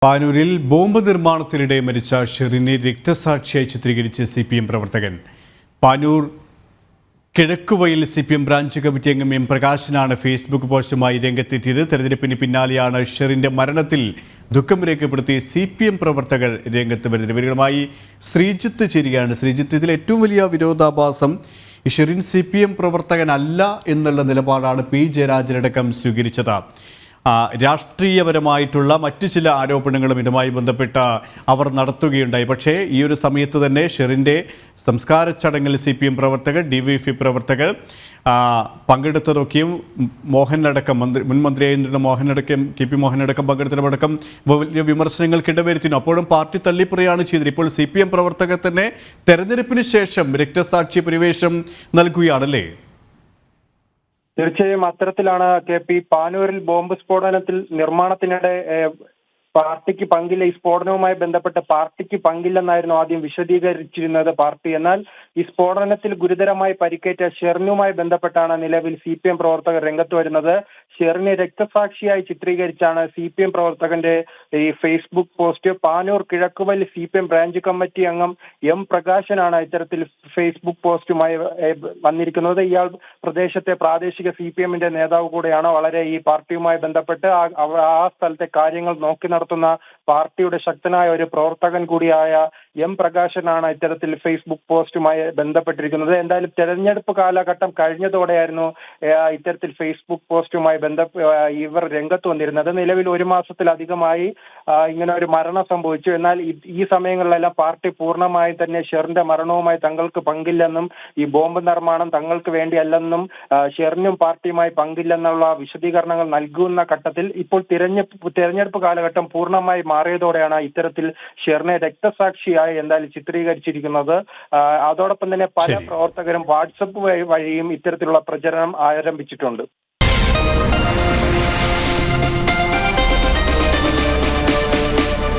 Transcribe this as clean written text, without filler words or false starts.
പാനൂരിൽ bomb നിർമ്മാണത്തിനിടെ മരിച്ച ഷെറിനെ രക്തസാക്ഷിയായി ചിത്രീകരിച്ച് CPM പ്രവർത്തകൻ. Panoor Kizhakkuvayal CPM branch committee അംഗം എം പ്രകാശനാണ് ഫേസ്ബുക്ക് പോസ്റ്റുമായി രംഗത്തെത്തിയത്. തെരഞ്ഞെടുപ്പിന് പിന്നാലെയാണ് ഷെറിന്റെ മരണത്തിൽ ദുഃഖം രേഖപ്പെടുത്തി CPM പ്രവർത്തകർ രംഗത്ത് വരുന്നത്. ഇവരുമായി ശ്രീജിത്ത് ചേരുകയാണ്. ശ്രീജിത്ത്, ഇതിൽ ഏറ്റവും വലിയ വിരോധാഭാസം ഷെറിൻ CPM പ്രവർത്തകനല്ല എന്നുള്ള നിലപാടാണ് P ജയരാജനടക്കം സ്വീകരിച്ചത്. രാഷ്ട്രീയപരമായിട്ടുള്ള മറ്റു ചില ആരോപണങ്ങളും ഇതുമായി ബന്ധപ്പെട്ട് അവർ നടത്തുകയുണ്ടായി. പക്ഷേ ഈ ഒരു സമയത്ത് തന്നെ ഷെറിൻ്റെ സംസ്കാര ചടങ്ങിൽ CPM പ്രവർത്തകർ, DYFI പ്രവർത്തകർ പങ്കെടുത്തതൊക്കെയും മോഹനടക്കം മുൻ മന്ത്രിയായിരുന്ന മോഹനടക്കം KP മോഹനടക്കം പങ്കെടുത്തതടക്കം വലിയ വിമർശനങ്ങൾക്ക് ഇടവരുത്തുന്നു. അപ്പോഴും പാർട്ടി തള്ളിപ്പറയാണ് ചെയ്തത്. ഇപ്പോൾ CPM പ്രവർത്തകർ തന്നെ തെരഞ്ഞെടുപ്പിന് ശേഷം രക്തസാക്ഷി പരിവേഷം നൽകുകയാണല്ലേ? തീർച്ചയായും അത്തരത്തിലാണ് KP. പാനൂരിൽ ബോംബ് സ്ഫോടനത്തിൽ നിർമ്മാണത്തിനിടെ പാർട്ടിക്ക് പങ്കില്ല, ഈ സ്ഫോടനവുമായി ബന്ധപ്പെട്ട് പാർട്ടിക്ക് പങ്കില്ലെന്നായിരുന്നു ആദ്യം വിശദീകരിച്ചിരുന്നത് പാർട്ടി. എന്നാൽ ഈ സ്ഫോടനത്തിൽ ഗുരുതരമായി പരിക്കേറ്റ ഷെറിനുമായി ബന്ധപ്പെട്ടാണ് നിലവിൽ CPM പ്രവർത്തകർ രംഗത്ത് വരുന്നത്. ഷെറിനെ രക്തസാക്ഷിയായി ചിത്രീകരിച്ചാണ് CPM പ്രവർത്തകന്റെ ഈ Facebook post. Panoor Kizhakkuvayal CPM branch committee അംഗം M പ്രകാശനാണ് ഇത്തരത്തിൽ ഫേസ്ബുക്ക് പോസ്റ്റുമായി വന്നിരിക്കുന്നത്. ഇയാൾ പ്രദേശത്തെ പ്രാദേശിക CPMന്റെ നേതാവ് കൂടെയാണ്. വളരെ ഈ പാർട്ടിയുമായി ബന്ധപ്പെട്ട് ആ സ്ഥലത്തെ കാര്യങ്ങൾ നോക്കി നടത്തുന്ന പാർട്ടിയുടെ ശക്തനായ ഒരു പ്രവർത്തകൻ കൂടിയായ M പ്രകാശനാണ് ഇത്തരത്തിൽ ഫേസ്ബുക്ക് പോസ്റ്റുമായി ബന്ധപ്പെട്ടിരിക്കുന്നത്. എന്തായാലും തെരഞ്ഞെടുപ്പ് കാലഘട്ടം കഴിഞ്ഞതോടെയായിരുന്നു ഇത്തരത്തിൽ ഫേസ്ബുക്ക് പോസ്റ്റുമായി ഇവർ രംഗത്ത് വന്നിരുന്നത്. നിലവിൽ 1 മാസത്തിലധികമായി ഇങ്ങനെ ഒരു മരണം സംഭവിച്ചു. എന്നാൽ ഈ സമയങ്ങളിലെല്ലാം പാർട്ടി പൂർണ്ണമായി തന്നെ ഷെറിന്റെ മരണവുമായി തങ്ങൾക്ക് പങ്കില്ലെന്നും ഈ ബോംബ് നിർമ്മാണം തങ്ങൾക്ക് വേണ്ടിയല്ലെന്നും ഷെറിനും പാർട്ടിയുമായി പങ്കില്ലെന്നുള്ള വിശദീകരണങ്ങൾ നൽകുന്ന ഘട്ടത്തിൽ ഇപ്പോൾ തെരഞ്ഞെടുപ്പ് കാലഘട്ടം പൂർണ്ണമായി മാറിയതോടെയാണ് ഇത്തരത്തിൽ ഷെറിനെ രക്തസാക്ഷിയായി എന്തായാലും ചിത്രീകരിച്ചിരിക്കുന്നത്. അതോടൊപ്പം തന്നെ പല പ്രവർത്തകരും വാട്സപ്പ് വഴിയും ഇത്തരത്തിലുള്ള പ്രചരണം ആരംഭിച്ചിട്ടുണ്ട്.